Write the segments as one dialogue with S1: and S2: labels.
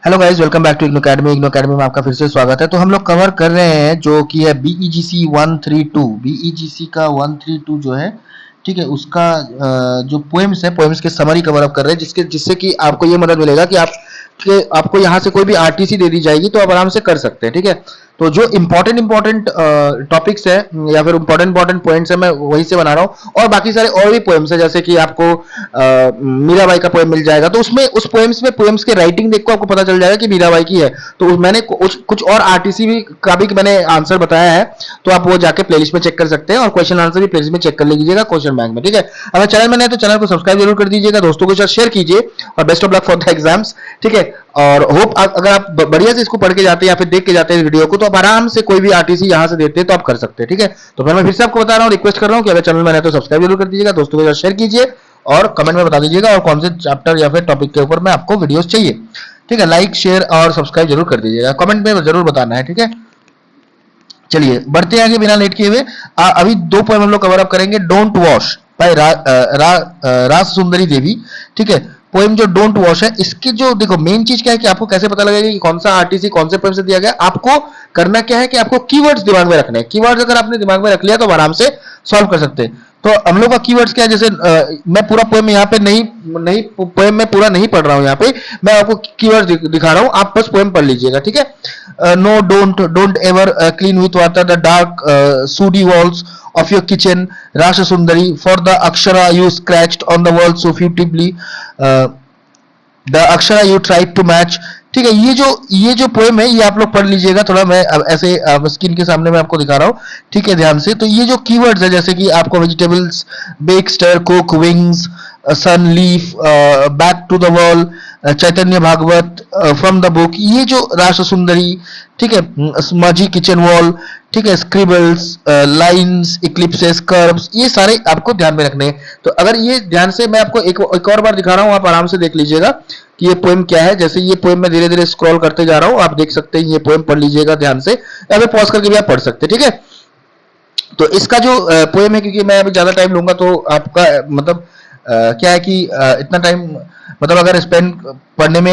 S1: Hello guys, welcome back to IGNOU academy. IGNOU academy में आपका फिर से स्वागत है। तो हम लोग कवर कर रहे हैं जो कि है बीईजीसी 132। बीईजीसी का 132 जो है, ठीक है, उसका जो पोएम्स है, पोएम्स के समरी कवर अप कर रहे हैं, जिससे कि आपको ये मदद मिलेगा कि आपको यहाँ से कोई भी आरटीसी दे दी जाएगी तो आप आराम से कर सकते हैं। ठीक है, तो जो इम्पोर्टेंट टॉपिक्स है या फिर इम्पोर्टेंट पॉइंट्स है, मैं वहीं से बना रहा हूँ। और बाकी सारे और भी पोएम्स है, जैसे कि आपको मीराबाई का पोएम मिल जाएगा, तो उसमें उस पोएम्स के राइटिंग देख को आपको पता चल जाएगा कि मीराबाई की है। तो मैंने कुछ और आरटीसी भी का भी मैंने आंसर बताया है, तो आप वो जाके प्लेलिस्ट में चेक कर सकते हैं, और क्वेश्चन आंसर भी प्लेलिस्ट में चेक कर लीजिएगा क्वेश्चन बैंक में। ठीक है, अगर चैनल में नहीं तो चैनल को सब्सक्राइब जरूर कर दीजिएगा, दोस्तों के साथ शेयर कीजिए, और best of luck for the exams. ठीक है, और होप अगर आप बढ़िया से इसको पढ़ के जाते हैं या फिर देख के जाते हैं वीडियो को, तो आप आराम से कोई भी आरटीसी यहां से देते हैं तो आप कर सकते हैं। ठीक है, तो फिर मैं फिर से आपको बता रहा हूँ, रिक्वेस्ट कर रहा हूँ कि अगर चैनल में नहीं तो सब्सक्राइब जरूर कर दीजिएगा, दोस्तों के साथ शेयर कीजिए, और कमेंट में बता दीजिएगा और कौन से चैप्टर या फिर टॉपिक के ऊपर में आपको वीडियोस चाहिए। ठीक है, लाइक शेयर और सब्सक्राइब जरूर कर दीजिएगा, कमेंट में जरूर बताना है। ठीक है, चलिए बढ़ते हैं आगे बिना लेट किए हुए। अभी दो पोएम हम लोग कवर अप करेंगे। डोंट वॉश बाय रास सुंदरी देवी। ठीक है, पोएम जो डोंट वॉश है, इसकी जो देखो मेन चीज क्या है कि आपको कैसे पता लगेगा कि कौन सा आरटीसी कौन से पोएम से दिया गया। आपको करना क्या है कि आपको कीवर्ड्स दिमाग में रखने हैं। कीवर्ड्स अगर आपने दिमाग में रख लिया तो आराम से सॉल्व कर सकते हैं। तो हम लोग का कीवर्ड्स क्या है, जैसे मैं पूरा पोएम यहाँ पे नहीं पोएम में पूरा नहीं पढ़ रहा हूँ, यहाँ पे मैं आपको कीवर्ड्स दिखा रहा हूँ, आप बस पोएम पढ़ लीजिएगा। ठीक है, no don't ever clean with water the dark sooty walls of your kitchen, Rasha Sundari, for the akshara you scratched on the wall so furtively, the akshara you tried to match। ठीक है, ये जो poem है ये आप लोग पढ़ लीजिएगा। थोड़ा मैं ऐसे स्क्रीन के सामने मैं आपको दिखा रहा हूँ, ठीक है, ध्यान से। तो ये जो कीवर्ड्स है, जैसे कि आपको vegetables, bake, stir, cook, wings, sun, leaf, back to the wall, Chaitanya Bhagavat, from the book, ये जो राष्ट्र सुंदरी, ठीक है, स्मजी किचन वॉल, ठीक है, स्क्रिबल्स, लाइंस, इक्लिप्सेस, कर्व्स, ये सारे आपको ध्यान में रखने हैं। तो अगर ये ध्यान से मैं आपको एक और बार दिखा रहा हूँ, आप आराम से देख लीजिएगा कि ये पोएम क्या है। जैसे ये पोएम मैं धीरे धीरे स्क्रॉल करते जा रहा हूँ, आप देख सकते हैं, ये पोएम पढ़ लीजिएगा ध्यान से, या फिर पॉज करके भी आप पढ़ सकते हैं। ठीक है, तो इसका जो पोएम है, क्योंकि मैं अभी ज्यादा टाइम लूंगा तो आपका मतलब क्या है कि इतना टाइम मतलब अगर स्पेंड पढ़ने में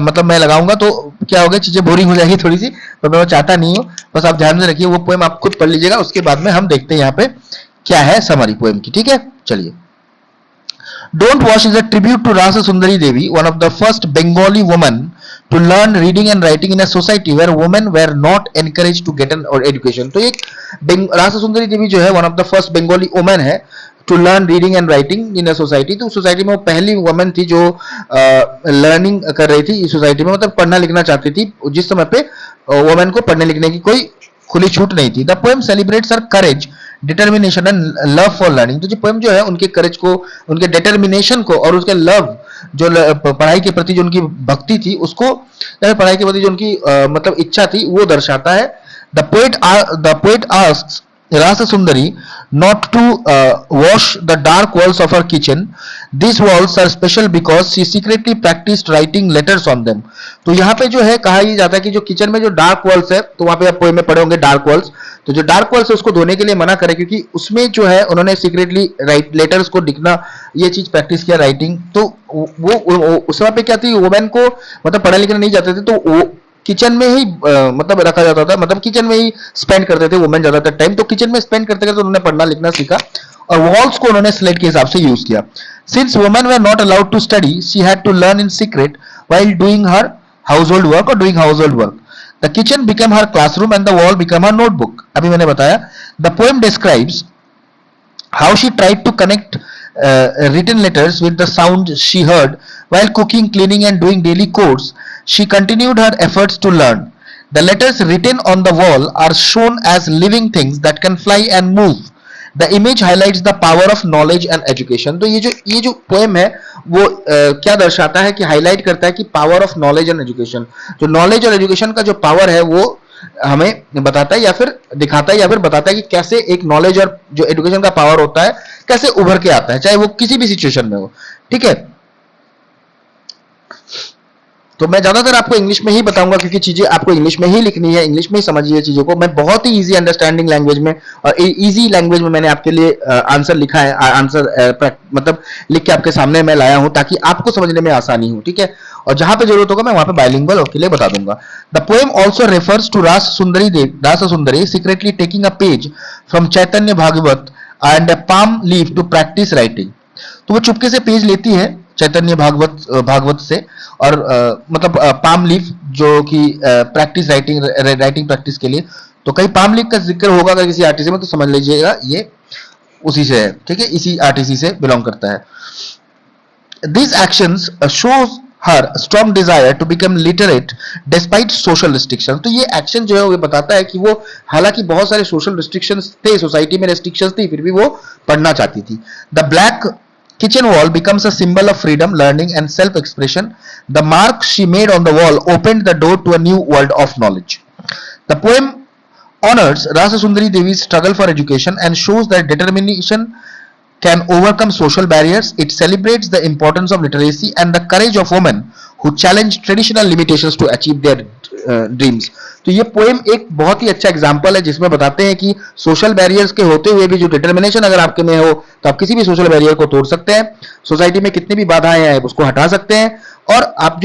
S1: मतलब मैं लगाऊंगा तो क्या होगा, चीजें बोरिंग हो जाएगी थोड़ी सी, तो मैं चाहता नहीं हूँ। बस आप ध्यान में रखिए, वो पोएम आप खुद पढ़ लीजिएगा, उसके बाद में हम देखते हैं यहाँ पे क्या है समरी पोएम की। ठीक है, चलिए। Don't Wash is a tribute to Rasa Sundari Devi, one of the first Bengali women to learn reading and writing in a society where women were not encouraged to get an education। तो एक रासा सुंदरी देवी जो है one of the first Bengali women है to learn reading and writing in a society. तो society में वो पहली women थी जो लर्निंग कर रही थी इस सोसाइटी में, मतलब पढ़ना लिखना चाहती थी, जिस समय पे वुमेन को पढ़ने लिखने की कोई खुली छूट नहीं थी। The poem celebrates her courage, determination and love for learning. तो जो पोएम जो है उनके करेज को, उनके डिटर्मिनेशन को, और उसके लव, जो पढ़ाई के प्रति जो उनकी भक्ति थी उसको, पढ़ाई के प्रति जो उनकी मतलब इच्छा थी, वो दर्शाता है। The poet asks Rasa Sundari not to wash the dark walls of her kitchen. These walls are special because she secretly practiced writing letters on them। तो यहाँ पे जो है कहा ही जाता है कि जो किचन में जो डार्क वॉल्स है, तो वहां पे आप पोएम में पढ़े होंगे डार्क वॉल्स, तो जो डार्क वॉल्स है उसको धोने के लिए मना करे, क्योंकि उसमें जो है उन्होंने सीक्रेटली लेटर्स को लिखना, ये चीज प्रैक्टिस किया, राइटिंग। तो वो उस समय पे क्या थी, वुमेन को मतलब पढ़ने लिखने नहीं जाते थे, तो वो किचन में ही मतलब रखा जाता था, मतलब किचन में ही स्पेंड करते थे वुमेन ज्यादातर टाइम। तो किचन में स्पेंड करते करते उन्होंने पढ़ना लिखना सीखा, और वॉल्स को उन्होंने स्लेट के हिसाब से यूज किया। Since women were not allowed to study, she had to learn in secret while doing her household work और doing household work. The kitchen become her classroom and the wall become her notebook. अभी मैंने बताया। The poem describes how she tried to connect written letters with the sound she heard while cooking, cleaning and doing daily chores. She continued her efforts to learn. The letters written on the wall are shown as living things that can fly and move. The image highlights the power of knowledge and education। तो ये जो poem है वो क्या दर्शाता है कि highlight करता है कि power of knowledge and education. जो नॉलेज और एजुकेशन का जो पावर है वो हमें बताता है, या फिर दिखाता है, या फिर बताता है कि कैसे एक नॉलेज और जो एजुकेशन का पावर होता है कैसे उभर के आता है, चाहे वो किसी भी सिचुएशन में हो। ठीक है, तो मैं ज्यादातर आपको इंग्लिश में ही बताऊंगा क्योंकि चीजें आपको इंग्लिश में ही लिखनी है, इंग्लिश में ही समझिए चीजों को। मैं बहुत ही इजी अंडरस्टैंडिंग लैंग्वेज में और इजी लैंग्वेज में मैंने आपके लिए आंसर लिखा है, आंसर मतलब लिख के आपके सामने मैं लाया हूं ताकि आपको समझने में आसानी हो, ठीक है। और जहां पे जरूरत होगा मैं वहां पे बाइलिंगुअल के लिए बता दूंगा। The poem also refers to Rassundari secretly taking a page from Chaitanya Bhagavat and palm leaf to practice writing. तो वो चुपके से पेज लेती है चैतन्य भागवत से और मतलब पाम लीफ जो कि प्रैक्टिस राइटिंग प्रैक्टिस के लिए। तो कहीं पाम लीफ का जिक्र होगा अगर किसी आरटीसी में तो समझ लीजिएगा ये उसी से है, ठीक है, इसी आरटीसी से बिलोंग करता है। These actions shows her strong desire to become literate despite social restrictions। तो ये एक्शन जो है वो बताता है कि वो हालांकि बहुत सारे सोशल रिस्ट्रिक्शंस थे, सोसाइटी में रिस्ट्रिक्शंस थी, फिर भी वो पढ़ना चाहती थी। The black kitchen wall becomes a symbol of freedom, learning and self-expression. The mark she made on the wall opened the door to a new world of knowledge. The poem honors Rasa Sundari Devi's struggle for education and shows that determination can overcome social barriers. It celebrates the importance of literacy and the courage of women who challenge traditional limitations to achieve their dreams. तो ये poem एक बहुत ही अच्छा example है जिसमें बताते हैं कि सोशल बैरियर्स के होते हुए भी जो डिटर्मिनेशन अगर आपके में हो तो आप किसी भी सोशल बैरियर को तोड़ सकते हैं, सोसाइटी में कितनी भी बाधाएं हैं उसको हटा सकते हैं और आप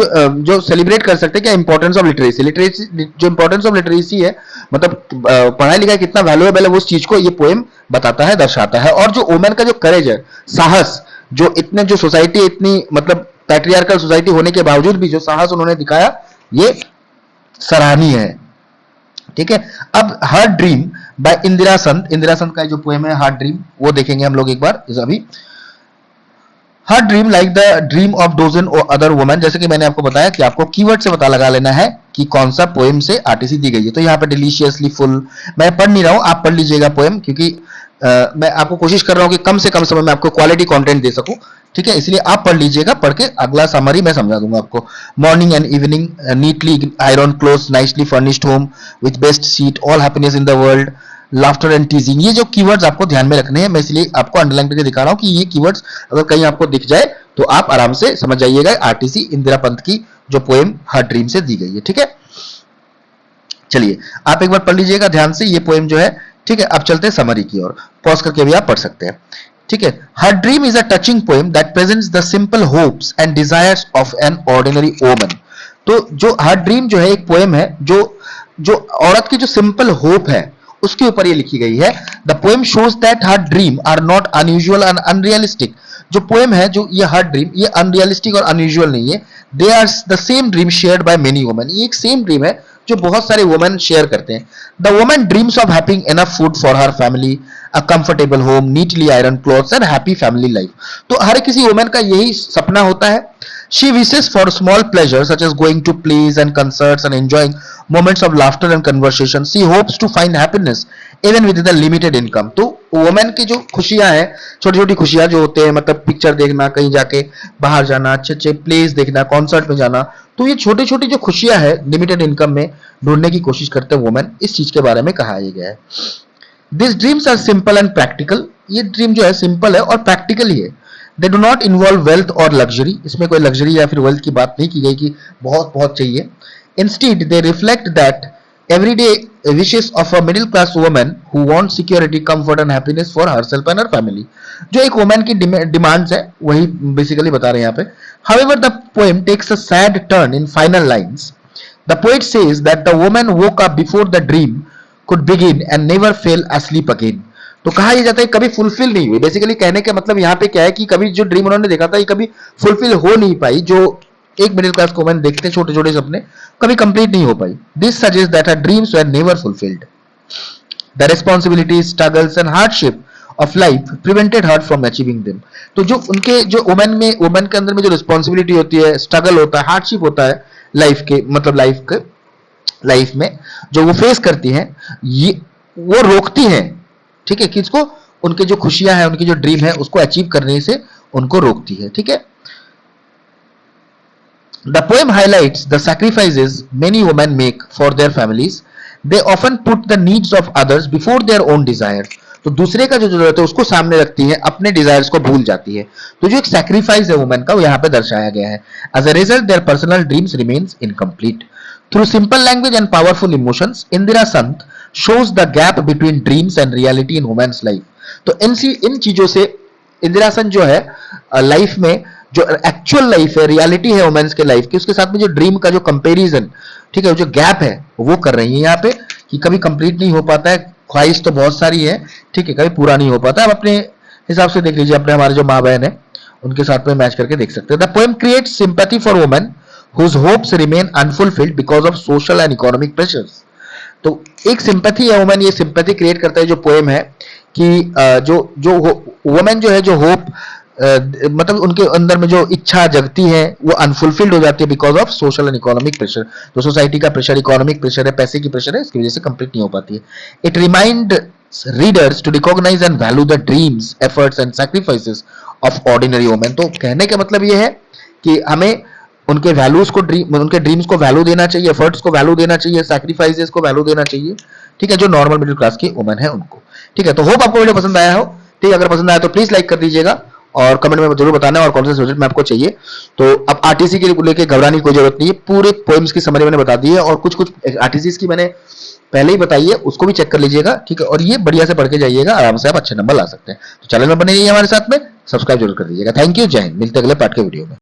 S1: जो सेलिब्रेट कर सकते हैं क्या इंपॉर्टेंस ऑफ लिटरेसी जो इंपॉर्टेंस ऑफ लिटरेसी है, मतलब पढ़ाई लिखाई कितना वैल्यूएबल है उस चीज को ये पोएम बताता है, दर्शाता है। और जो वुमेन का जो करेज है, साहस, जो इतने जो सोसाइटी इतनी मतलब पैट्रियार्कल सोसाइटी होने के बावजूद भी जो साहस उन्होंने दिखाया ये सराहनीय है, ठीक है। अब her dream bye Indira Sant का जो पोएम है हर ड्रीम वो देखेंगे हम लोग एक बार अभी। Her dream like the dream of dozen other women, जैसे कि मैंने आपको बताया कि आपको कीवर्ड से पता लगा लेना है कि कौन सा पोएम से आरटीसी दी गई है। तो यहाँ पे डिलीशियसली फुल मैं पढ़ नहीं रहा हूं, आप पढ़ लीजिएगा पोएम क्योंकि मैं आपको कोशिश कर रहा हूं कि कम से कम समय में आपको क्वालिटी कंटेंट दे सकूं, ठीक है, इसलिए आप पढ़ लीजिएगा, पढ़ के अगला समरी मैं समझा दूंगा आपको। Morning and evening, neatly iron cloth, nicely furnished home with best seat, all happiness in the world, laughter and टीजिंग। ये जो कीवर्ड्स आपको ध्यान में रखने हैं, मैं इसलिए आपको अंडरलाइन करके दिखा रहा हूं कि ये कीवर्ड्स अगर कहीं आपको दिख जाए तो आप आराम से समझ जाइएगा आरटीसी इंदिरा पंत की जो पोएम हर ड्रीम से दी गई है, ठीक है। चलिए आप एक बार पढ़ लीजिएगा ध्यान से ये पोएम जो है, ठीक है। अब चलते हैं समरी की ओर, पॉज करके भी आप पढ़ सकते हैं, ठीक है। Her dream is a touching poem that presents the simple hopes and desires of an ordinary woman. तो जो हर ड्रीम जो है एक पोएम है जो औरत की जो सिंपल होप है उसके ऊपर ये लिखी गई है। The poem shows that her dream are not unusual and unrealistic. जो पोएम है जो ये हर ड्रीम ये अनरियलिस्टिक और अनयूजुअल नहीं है, they are the same dream shared by many women. ये एक सेम ड्रीम है जो बहुत सारे वुमेन शेयर करते हैं। The women dreams of having enough food for her family, a comfortable home, neatly iron clothes and happy family life. तो हर किसी वुमेन का यही सपना होता है। She wishes for small pleasures such as going to plays and concerts and enjoying moments of laughter and conversation. She hopes to find happiness even with the limited income. तो women की जो खुशियां हैं, छोटी छोटी खुशियां जो होते हैं, मतलब पिक्चर देखना, कहीं जाके बाहर जाना, अच्छे अच्छे प्लेस देखना, कॉन्सर्ट में जाना, तो ये छोटी छोटी जो खुशियां हैं लिमिटेड इनकम में ढूंढने की कोशिश करते हैं वुमेन, इस चीज के बारे में कहा गया है। This dreams are simple and practical. ये ड्रीम जो है सिंपल है और प्रैक्टिकल ही है। They do not involve wealth or luxury. इसमें कोई लग्जरी या फिर वेल्थ की बात नहीं की गई कि बहुत बहुत चाहिए। Instead they reflect that everyday wishes of a middle class woman who want security, comfort and happiness for herself and her family. जो एक वुमन की डिमांड्स है वही बेसिकली बता रहे हैं यहाँ पे। However the poem takes a sad turn in final lines. The poet says that the woman woke up before the dream could begin and never fell asleep again। तो कहा यह जाता है कभी फुलफिल नहीं हुई। बेसिकली कहने का मतलब यहाँ पे क्या है कि कभी जो ड्रीम उन्होंने देखा था ये कभी फुलफिल हो नहीं पाई। जो एक मिडिल क्लास वुमेन देखते हैं छोटे छोटे सपने, कभी कंप्लीट नहीं हो पाई। This suggest that her dreams were never fulfilled. The responsibilities, struggles and hardship of life prevented her from achieving them. तो जो उनके जो वुमेन के अंदर में जो रिस्पॉन्सिबिलिटी होती है, स्ट्रगल होता है, हार्डशिप होता है लाइफ के, मतलब लाइफ में जो वो फेस करती हैं, ये वो रोकती हैं, ठीक है, किसको, उनके जो खुशियां हैं, उनकी जो ड्रीम है उसको अचीव करने से उनको रोकती है, ठीक है। The poem highlights the sacrifices many women make for their families. They often put the needs of others before their own desires. तो दूसरे का जो जरूरत है उसको सामने रखती है, अपने डिजायर्स को भूल जाती है। तो जो एक सैक्रिफाइस है वुमेन का, वो यहाँ पे दर्शाया गया है। As a result their personal dreams remains incomplete. Through simple language and powerful emotions, Indira Sant shows the gap between dreams and reality in women's life। तो इन चीजों से इंदिरा सन जो है लाइफ में, जो एक्चुअल लाइफ है, रियलिटी है वुमेन्स के लाइफ की, उसके साथ में जो ड्रीम का जो कंपैरिजन, ठीक है, जो गैप है वो कर रही है यहाँ पे, कि कभी कंप्लीट नहीं हो पाता है, ख्वाहिश तो बहुत सारी है, ठीक है, कभी पूरा नहीं हो पाता। अब अपने हिसाब से देख लीजिए, अपने हमारे जो माँ बहन है उनके साथ में मैच करके देख सकते हैं। The poem creates sympathy for women whose hopes remain unfulfilled because of social and economic pressures। तो एक सिंपैथी है वुमेन, ये सिंपैथी क्रिएट करता है जो पोएम है, कि जो जो वुमेन जो है, जो होप मतलब उनके अंदर में जो इच्छा जगती है वो अनफुलफिल्ड हो जाती है because of social and economic pressure. तो सोसाइटी का प्रेशर, इकोनॉमिक प्रेशर है, पैसे की प्रेशर है, इसकी वजह से कंप्लीट नहीं हो पाती है। It remind readers to recognize and value the dreams, efforts and sacrifices of ordinary women. तो कहने का मतलब ये है कि हमें उनके वैल्यूज को, उनके ड्रीम्स को वैल्यू देना चाहिए, एफर्ट्स को वैल्यू देना चाहिए, सैक्रिफाइसेस को वैल्यू देना चाहिए, ठीक है, जो नॉर्मल मिडिल क्लास की वुमेन है उनको। ठीक है, तो होप आपको वीडियो पसंद आया हो। ठीक है, अगर पसंद आया तो प्लीज लाइक कर दीजिएगा और कमेंट में जरूर बताना और कौन से सब्जेक्ट में आपको चाहिए। तो अब आरटीसी के लेके घबराने की कोई जरूरत नहीं है, पूरे पोएम्स की समरी मैंने बता दी है, और कुछ कुछ आरटीसी की मैंने पहले ही बताई है, उसको भी चेक कर लीजिएगा। ठीक है, और ये बढ़िया से पढ़ के जाइएगा, आराम से आप अच्छे नंबर ला सकते हैं। तो चैनल में बने रहिए हमारे साथ में, सब्सक्राइब जरूर कर दीजिएगा। थैंक यू, जय हिंद। मिलते अगले पार्ट के वीडियो में।